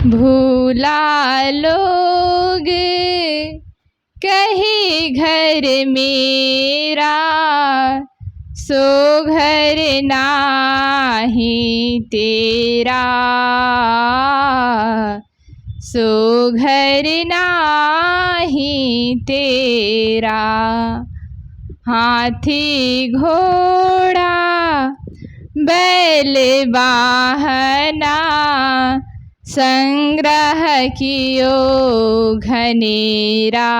भूला लोग कहे घर मेरा, सो घर नाही तेरा, सो घर नाही तेरा। हाथी घोड़ा बैल वाहना, संग्रह कियो घनेरा,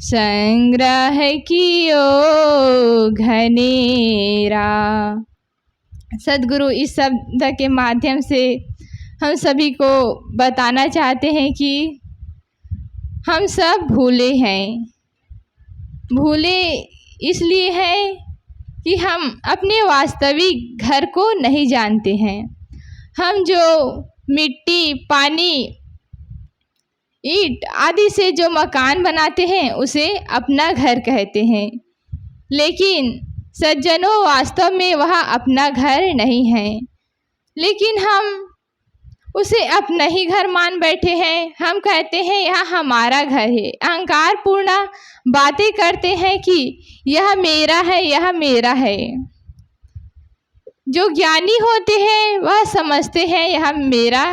संग्रह कियो घनेरा। सद्गुरु इस शब्द के माध्यम से हम सभी को बताना चाहते हैं कि हम सब भूले हैं। भूले इसलिए हैं कि हम अपने वास्तविक घर को नहीं जानते हैं। हम जो मिट्टी, पानी, ईंट आदि से जो मकान बनाते हैं उसे अपना घर कहते हैं, लेकिन सज्जनों वास्तव में वह अपना घर नहीं है, लेकिन हम उसे अपना ही घर मान बैठे हैं। हम कहते हैं यह हमारा घर है, अहंकार पूर्ण बातें करते हैं कि यह मेरा है, यह मेरा है। जो ज्ञानी होते हैं वह समझते हैं यह मेरा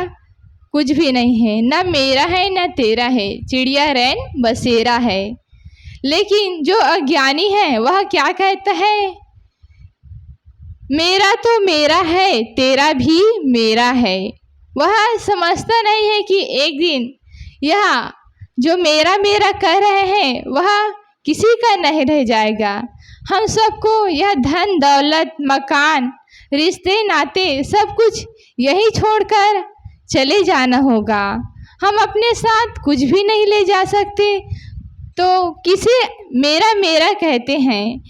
कुछ भी नहीं है, न मेरा है न तेरा है, चिड़िया रैन बसेरा है। लेकिन जो अज्ञानी है वह क्या कहता है, मेरा तो मेरा है, तेरा भी मेरा है। वह समझता नहीं है कि एक दिन यह जो मेरा मेरा कह रहे हैं वह किसी का नहीं रह जाएगा। हम सबको यह धन दौलत, मकान, रिश्ते नाते सब कुछ यही छोड़कर चले जाना होगा। हम अपने साथ कुछ भी नहीं ले जा सकते, तो किसे मेरा मेरा कहते हैं।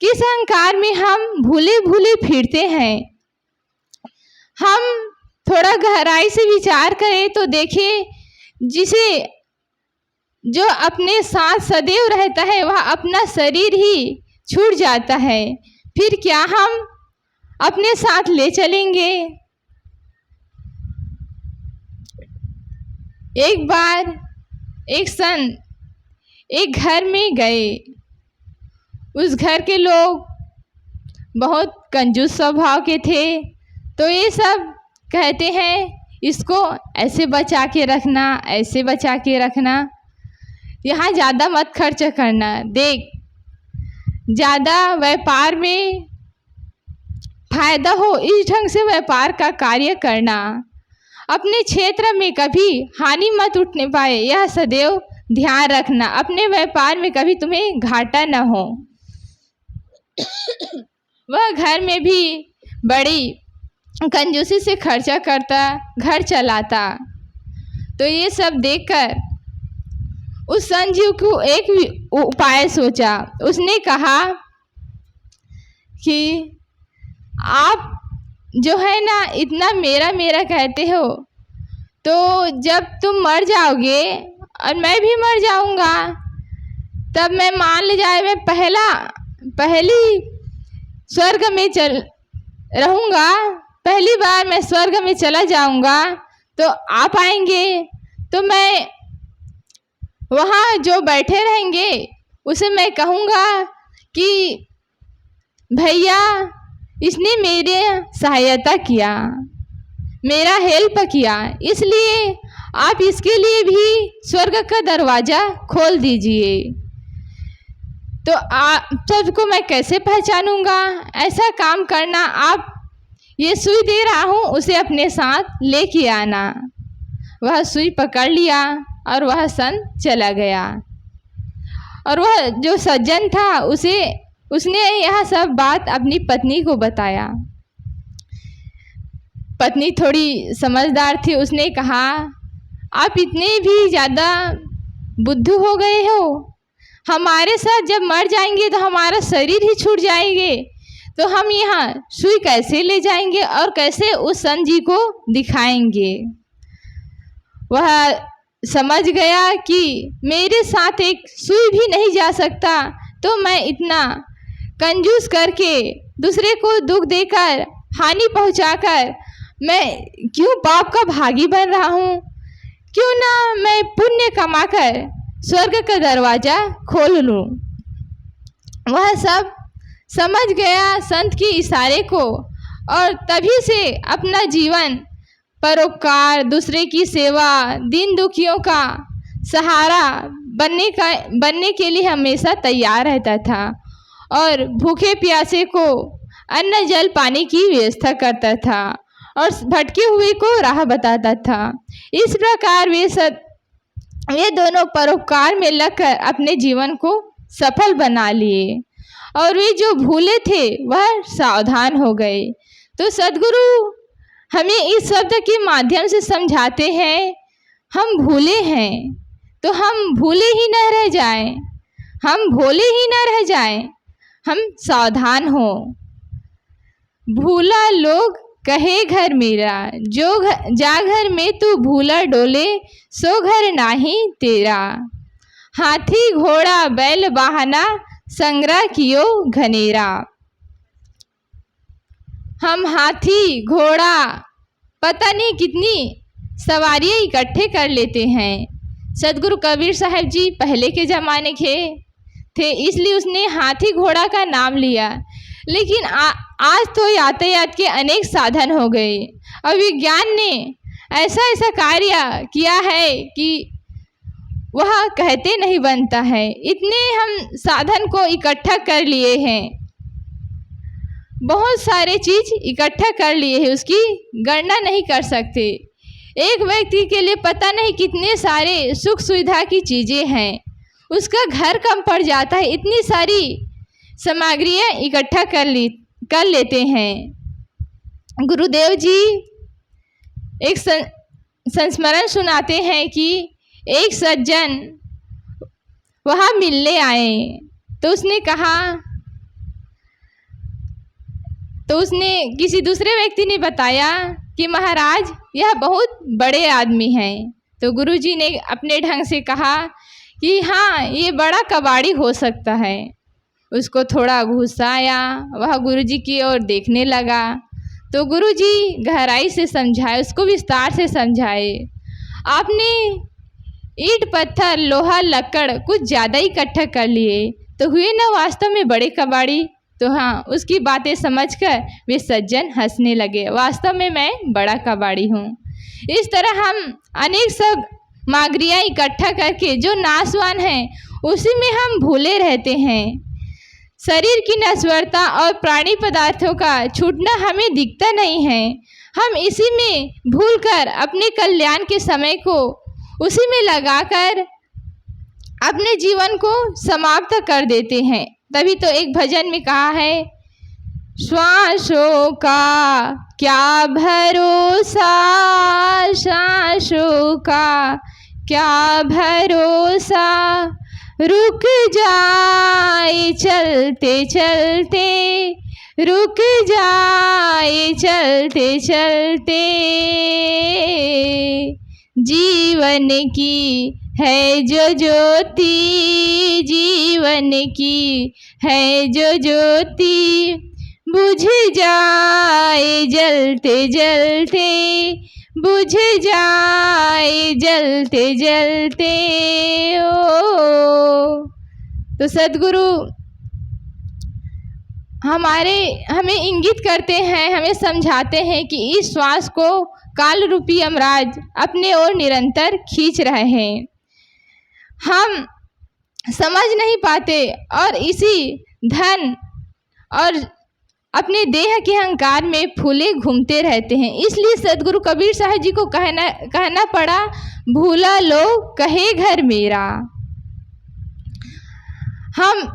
किस अहंकार में हम भूले भूले फिरते हैं। हम थोड़ा गहराई से विचार करें तो देखिए, जिसे जो अपने साथ सदैव रहता है वह अपना शरीर ही छूट जाता है, फिर क्या हम अपने साथ ले चलेंगे। एक बार एक संत एक घर में गए। उस घर के लोग बहुत कंजूस स्वभाव के थे, तो ये सब कहते हैं इसको ऐसे बचा के रखना, ऐसे बचा के रखना, यहाँ ज़्यादा मत खर्च करना, देख ज़्यादा व्यापार में फायदा हो इस ढंग से व्यापार का कार्य करना, अपने क्षेत्र में कभी हानि मत उठने पाए यह सदैव ध्यान रखना, अपने व्यापार में कभी तुम्हें घाटा न हो। वह घर में भी बड़ी कंजूसी से खर्चा करता, घर चलाता। तो ये सब देखकर उस संत जी को एक उपाय सोचा। उसने कहा कि आप जो है ना इतना मेरा मेरा कहते हो, तो जब तुम मर जाओगे और मैं भी मर जाऊंगा, तब मैं मान ले जाए मैं पहली स्वर्ग में चल रहूँगा, पहली बार मैं स्वर्ग में चला जाऊंगा, तो आप आएंगे तो मैं वहाँ जो बैठे रहेंगे उसे मैं कहूँगा कि भैया इसने मेरे सहायता किया, मेरा हेल्प किया, इसलिए आप इसके लिए भी स्वर्ग का दरवाज़ा खोल दीजिए। तो आप सबको मैं कैसे पहचानूंगा। ऐसा काम करना, आप ये सुई दे रहा हूँ उसे अपने साथ लेके आना। वह सुई पकड़ लिया और वह संत चला गया। और वह जो सज्जन था उसने यह सब बात अपनी पत्नी को बताया। पत्नी थोड़ी समझदार थी, उसने कहा आप इतने भी ज़्यादा बुद्धू हो गए हो, हमारे साथ जब मर जाएंगे तो हमारा शरीर ही छूट जाएंगे, तो हम यहाँ सुई कैसे ले जाएंगे और कैसे उस संत जी को दिखाएंगे। वह समझ गया कि मेरे साथ एक सुई भी नहीं जा सकता, तो मैं इतना कंजूस करके दूसरे को दुख देकर हानि पहुंचाकर मैं क्यों पाप का भागी बन रहा हूँ? क्यों ना मैं पुण्य कमाकर स्वर्ग का दरवाजा खोल लूँ। वह सब समझ गया संत के इशारे को और तभी से अपना जीवन परोपकार, दूसरे की सेवा, दीन दुखियों का सहारा बनने के लिए हमेशा तैयार रहता था और भूखे प्यासे को अन्न जल पानी की व्यवस्था करता था और भटके हुए को राह बताता था। इस प्रकार वे दोनों परोपकार में लगकर अपने जीवन को सफल बना लिए और वे जो भूले थे वह सावधान हो गए। तो सद्गुरु हमें इस शब्द के माध्यम से समझाते हैं, हम भूले हैं तो हम भूले ही न रह जाएं, हम भोले ही न रह जाएं, हम सावधान हो। भूला लोग कहे घर मेरा, जा घर में तू भूला डोले, सो घर नाही तेरा। हाथी घोड़ा बैल वाहना, संग्रह कियो घनेरा। हम हाथी घोड़ा पता नहीं कितनी सवारियाँ इकट्ठे कर लेते हैं। सदगुरु कबीर साहब जी पहले के ज़माने के थे, इसलिए उसने हाथी घोड़ा का नाम लिया। लेकिन आज तो यातायात के अनेक साधन हो गए और विज्ञान ने ऐसा कार्य किया है कि वह कहते नहीं बनता है। इतने हम साधन को इकट्ठा कर लिए हैं, बहुत सारे चीज़ इकट्ठा कर लिए हैं, उसकी गणना नहीं कर सकते। एक व्यक्ति के लिए पता नहीं कितने सारे सुख सुविधा की चीज़ें हैं, उसका घर कम पड़ जाता है, इतनी सारी सामग्रियाँ इकट्ठा कर लेते हैं। गुरुदेव जी एक संस्मरण सुनाते हैं कि एक सज्जन वहाँ मिलने आए तो उसने किसी दूसरे व्यक्ति ने बताया कि महाराज यह बहुत बड़े आदमी हैं। तो गुरुजी ने अपने ढंग से कहा कि हाँ ये बड़ा कबाड़ी हो सकता है। उसको थोड़ा घुसाया, वह गुरुजी की ओर देखने लगा तो गुरुजी गहराई से समझाए, उसको विस्तार से समझाए। आपने ईंट पत्थर लोहा लकड़ कुछ ज़्यादा इकट्ठा कर लिए तो हुए ना वास्तव में बड़े कबाड़ी। तो हाँ, उसकी बातें समझकर वे सज्जन हंसने लगे, वास्तव में मैं बड़ा कबाड़ी हूँ। इस तरह हम अनेक सामग्रियाँ इकट्ठा करके जो नाशवान हैं उसी में हम भूले रहते हैं। शरीर की नश्वरता और प्राणी पदार्थों का छूटना हमें दिखता नहीं है, हम इसी में भूलकर अपने कल्याण के समय को उसी में लगाकर अपने जीवन को समाप्त कर देते हैं। तभी तो एक भजन में कहा है, श्वासों का क्या भरोसा, श्वासों का क्या भरोसा, रुक जाए चलते चलते, रुक जाए चलते चलते। जीवन की है जो ज्योति, जीवन की है जो ज्योति, बुझ जाए जलते जलते, बुझ जाए जलते जलते। ओ तो सद्गुरु हमें इंगित करते हैं, हमें समझाते हैं कि इस श्वास को काल रूपी यमराज अपने ओर निरंतर खींच रहे हैं। हम समझ नहीं पाते और इसी धन और अपने देह के अहंकार में फूले घूमते रहते हैं। इसलिए सदगुरु कबीर साहब जी को कहना पड़ा, भूला लोग कहे घर मेरा। हम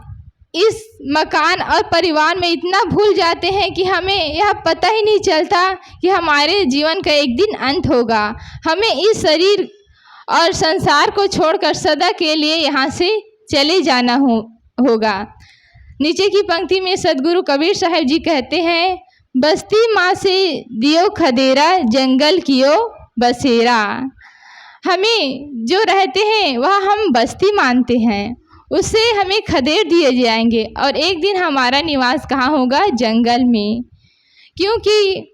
इस मकान और परिवार में इतना भूल जाते हैं कि हमें यह पता ही नहीं चलता कि हमारे जीवन का एक दिन अंत होगा। हमें इस शरीर और संसार को छोड़कर सदा के लिए यहाँ से चले जाना होगा। नीचे की पंक्ति में सदगुरु कबीर साहब जी कहते हैं, बस्ती माँ से दियो खदेरा, जंगल कियो बसेरा। हमें जो रहते हैं वह हम बस्ती मानते हैं, उससे हमें खदेड़ दिए जाएंगे और एक दिन हमारा निवास कहाँ होगा? जंगल में। क्योंकि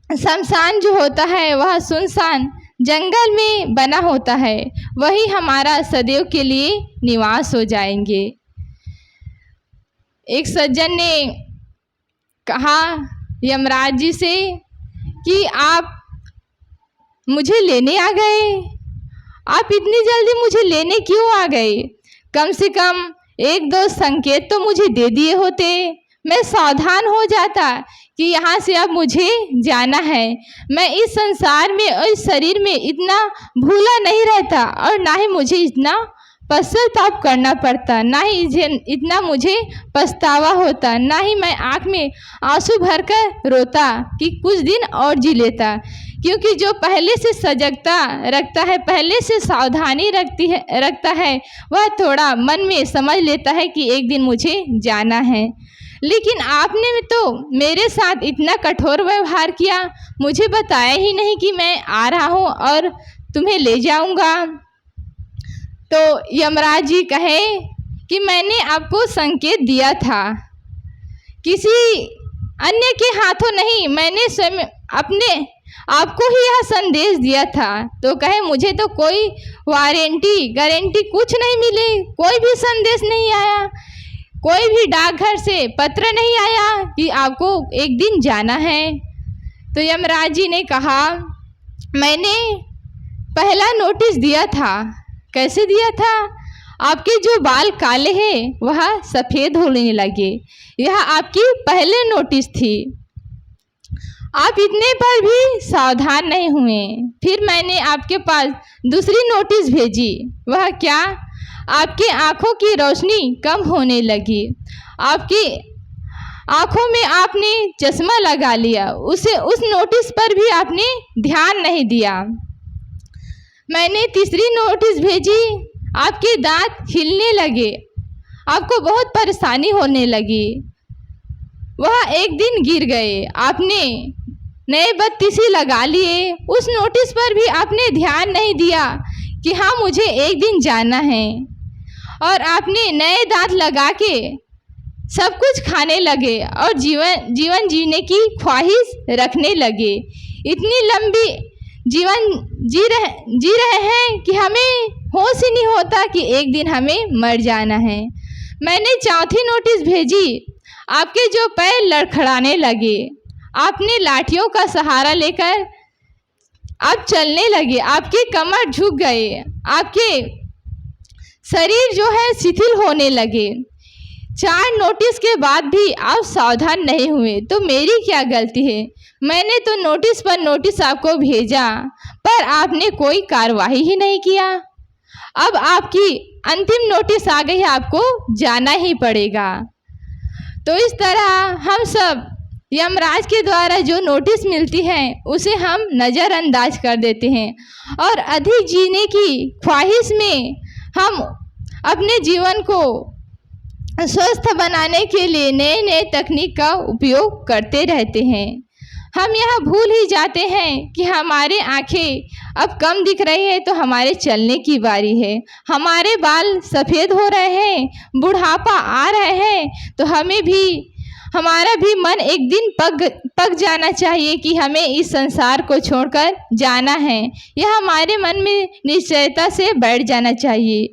शमशान जो होता है वह सुनसान जंगल में बना होता है, वही हमारा सदैव के लिए निवास हो जाएंगे। एक सज्जन ने कहा यमराज जी से कि आप मुझे लेने आ गए, आप इतनी जल्दी मुझे लेने क्यों आ गए? कम से कम एक दो संकेत तो मुझे दे दिए होते, मैं सावधान हो जाता कि यहाँ से अब मुझे जाना है। मैं इस संसार में और इस शरीर में इतना भूला नहीं रहता और ना ही मुझे इतना पश्चाताप करना पड़ता, ना ही इतना मुझे पछतावा होता, ना ही मैं आँख में आंसू भरकर रोता कि कुछ दिन और जी लेता। क्योंकि जो पहले से सजगता रखता है, पहले से सावधानी रखता है, वह थोड़ा मन में समझ लेता है कि एक दिन मुझे जाना है। लेकिन आपने तो मेरे साथ इतना कठोर व्यवहार किया, मुझे बताया ही नहीं कि मैं आ रहा हूँ और तुम्हें ले जाऊँगा। तो यमराज जी कहे कि मैंने आपको संकेत दिया था, किसी अन्य के हाथों नहीं, मैंने स्वयं अपने आपको ही यह संदेश दिया था। तो कहे मुझे तो कोई गारंटी कुछ नहीं मिली, कोई भी संदेश नहीं आया, कोई भी डाकघर से पत्र नहीं आया कि आपको एक दिन जाना है। तो यमराज जी ने कहा मैंने पहला नोटिस दिया था। कैसे दिया था? आपके जो बाल काले हैं वह सफ़ेद होने लगे, यह आपकी पहले नोटिस थी। आप इतने पर भी सावधान नहीं हुए। फिर मैंने आपके पास दूसरी नोटिस भेजी। वह क्या? आपकी आँखों की रोशनी कम होने लगी, आपकी आँखों में आपने चश्मा लगा लिया। उस नोटिस पर भी आपने ध्यान नहीं दिया। मैंने तीसरी नोटिस भेजी, आपके दांत हिलने लगे, आपको बहुत परेशानी होने लगी। वह एक दिन गिर गए, आपने नए बत्तीसी लगा लिए। उस नोटिस पर भी आपने ध्यान नहीं दिया कि हाँ मुझे एक दिन जाना है, और आपने नए दांत लगा के सब कुछ खाने लगे और जीवन जीने की ख्वाहिश रखने लगे। इतनी लंबी जीवन जी रहे हैं कि हमें होश ही नहीं होता कि एक दिन हमें मर जाना है। मैंने चौथी नोटिस भेजी, आपके जो पैर लड़खड़ाने लगे, आपने लाठियों का सहारा लेकर आप चलने लगे, आपके कमर झुक गए, आपके शरीर जो है शिथिल होने लगे। 4 नोटिस के बाद भी आप सावधान नहीं हुए, तो मेरी क्या गलती है? मैंने तो नोटिस पर नोटिस आपको भेजा, पर आपने कोई कार्रवाई ही नहीं किया। अब आपकी अंतिम नोटिस आ गई है, आपको जाना ही पड़ेगा। तो इस तरह हम सब यमराज के द्वारा जो नोटिस मिलती है उसे हम नज़रअंदाज कर देते हैं, और अधिक जीने की ख्वाहिश में हम अपने जीवन को स्वस्थ बनाने के लिए नए नए तकनीक का उपयोग करते रहते हैं। हम यह भूल ही जाते हैं कि हमारे आँखें अब कम दिख रही है तो हमारे चलने की बारी है, हमारे बाल सफ़ेद हो रहे हैं, बुढ़ापा आ रहे हैं, तो हमारा भी मन एक दिन पक जाना चाहिए कि हमें इस संसार को छोड़कर जाना है। यह हमारे मन में निश्चयता से बैठ जाना चाहिए,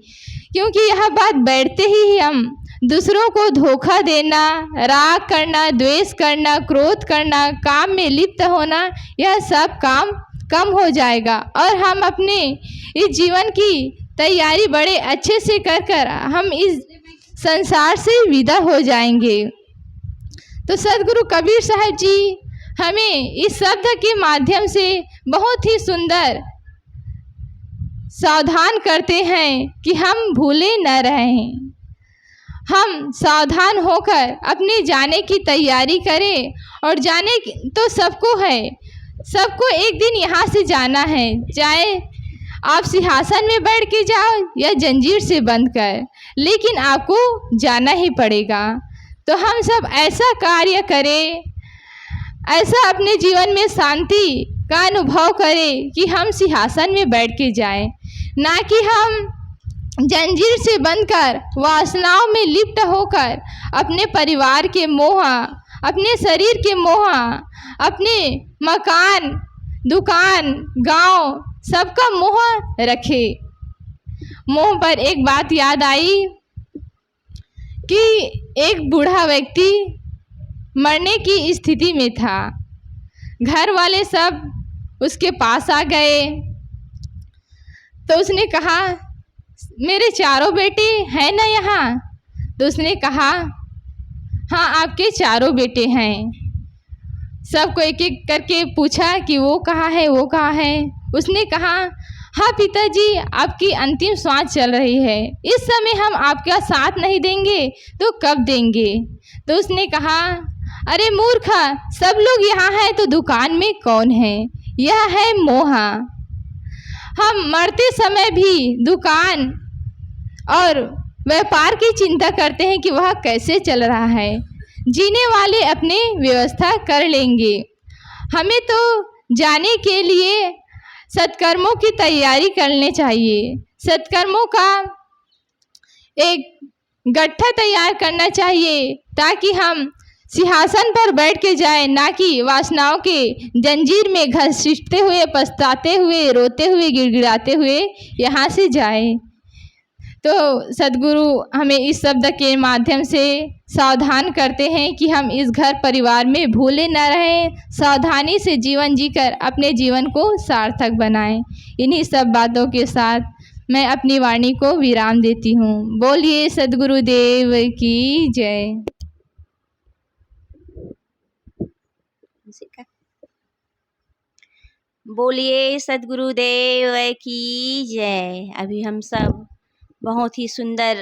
क्योंकि यह बात बैठते ही हम दूसरों को धोखा देना, राग करना, द्वेष करना, क्रोध करना, काम में लिप्त होना, यह सब काम कम हो जाएगा और हम अपने इस जीवन की तैयारी बड़े अच्छे से कर हम इस संसार से विदा हो जाएंगे। तो सद्गुरु कबीर साहब जी हमें इस शब्द के माध्यम से बहुत ही सुंदर सावधान करते हैं कि हम भूले न रहें, हम सावधान होकर अपने जाने की तैयारी करें। और जाने तो सबको है, सबको एक दिन यहाँ से जाना है, चाहे आप सिंहासन में बैठ के जाओ या जंजीर से बंद कर, लेकिन आपको जाना ही पड़ेगा। तो हम सब ऐसा कार्य करें, ऐसा अपने जीवन में शांति का अनुभव करें कि हम सिंहासन में बैठ के जाएं, ना कि हम जंजीर से बंधकर वासनाओं में लिप्त होकर अपने परिवार के मोह, अपने शरीर के मोह, अपने मकान, दुकान, गांव सबका मोह रखे। मोह पर एक बात याद आई कि एक बूढ़ा व्यक्ति मरने की स्थिति में था। घर वाले सब उसके पास आ गए तो उसने कहा, मेरे चारों बेटे हैं ना यहाँ? तो उसने कहा, हाँ आपके चारों बेटे हैं। सबको एक एक करके पूछा कि वो कहाँ है, वो कहाँ है। उसने कहा, हाँ पिताजी, आपकी अंतिम सांस चल रही है, इस समय हम आपका साथ नहीं देंगे तो कब देंगे? तो उसने कहा, अरे मूर्खा, सब लोग यहाँ हैं तो दुकान में कौन है? यह है मोह। हम मरते समय भी दुकान और व्यापार की चिंता करते हैं कि वह कैसे चल रहा है। जीने वाले अपने व्यवस्था कर लेंगे। हमें तो जाने के लिए सत्कर्मों की तैयारी करनी चाहिए। सत्कर्मों का एक गट्ठा तैयार करना चाहिए ताकि हम सिंहासन पर बैठ के जाएं, ना कि वासनाओं के जंजीर में घसीटते हुए, पछताते हुए, रोते हुए, गिड़गिड़ाते हुए यहाँ से जाएं। तो सद्गुरु हमें इस शब्द के माध्यम से सावधान करते हैं कि हम इस घर परिवार में भूले न रहें, सावधानी से जीवन जीकर अपने जीवन को सार्थक बनाएं। इन्हीं सब बातों के साथ मैं अपनी वाणी को विराम देती हूँ। बोलिए सद्गुरुदेव की जय। बोलिए सद्गुरुदेव की जय। अभी हम सब बहुत ही सुंदर